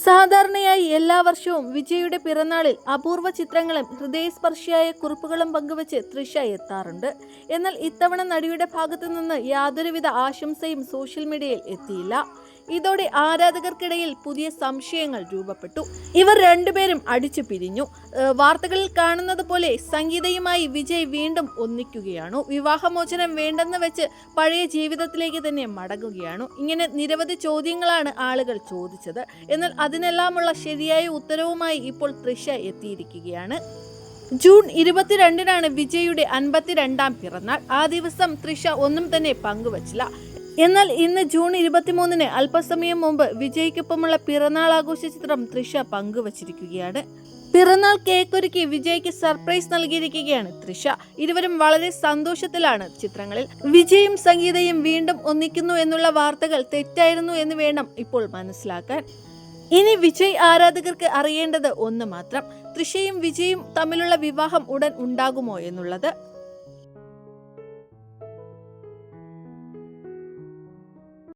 സാധാരണയായി എല്ലാ വർഷവും വിജയുടെ പിറന്നാളിൽ അപൂർവ ചിത്രങ്ങളും ഹൃദയസ്പർശിയായ കുറിപ്പുകളും പങ്കുവച്ച് തൃഷ എത്താറുണ്ട്. എന്നാൽ ഇത്തവണ നടിയുടെ ഭാഗത്തു നിന്ന് യാതൊരുവിധ ആശംസയും സോഷ്യൽ മീഡിയയിൽ എത്തിയില്ല. ഇതോടെ ആരാധകർക്കിടയിൽ പുതിയ സംശയങ്ങൾ രൂപപ്പെട്ടു. ഇവർ രണ്ടുപേരും അടിച്ചു പിരിഞ്ഞു. വാർത്തകളിൽ കാണുന്നത് പോലെ സംഗീതയുമായി വിജയ് വീണ്ടും ഒന്നിക്കുകയാണോ, വിവാഹമോചനം വേണ്ടെന്ന് വെച്ച് പഴയ ജീവിതത്തിലേക്ക് തന്നെ മടങ്ങുകയാണോ? ഇങ്ങനെ നിരവധി ചോദ്യങ്ങളാണ് ആളുകൾ ചോദിച്ചത്. എന്നാൽ അതിനെല്ലാമുള്ള ശരിയായ ഉത്തരവുമായി ഇപ്പോൾ തൃഷ എത്തിയിരിക്കുകയാണ്. ജൂൺ 22-നാണ് വിജയുടെ 52-ാം പിറന്നാൾ. ആ ദിവസം തൃഷ ഒന്നും തന്നെ പങ്കുവച്ചില്ല. എന്നാൽ ഇന്ന് ജൂൺ 23-ന് അല്പസമയം മുമ്പ് വിജയ്ക്കൊപ്പമുള്ള പിറന്നാൾ ആഘോഷ ചിത്രം തൃഷ പങ്കുവച്ചിരിക്കുകയാണ്. പിറന്നാൾ കേക്കൊരുക്കി വിജയ്ക്ക് സർപ്രൈസ് നൽകിയിരിക്കുകയാണ് തൃഷ. ഇരുവരും വളരെ സന്തോഷത്തിലാണ് ചിത്രങ്ങളിൽ. വിജയും സംഗീതയും വീണ്ടും ഒന്നിക്കുന്നു എന്നുള്ള വാർത്തകൾ തെറ്റായിരുന്നു എന്ന് വേണം ഇപ്പോൾ മനസ്സിലാക്കാൻ. ഇനി വിജയ് ആരാധകർക്ക് അറിയേണ്ടത് ഒന്ന് മാത്രം: തൃഷയും വിജയും തമ്മിലുള്ള വിവാഹം ഉടൻ ഉണ്ടാകുമോ എന്നുള്ളത്.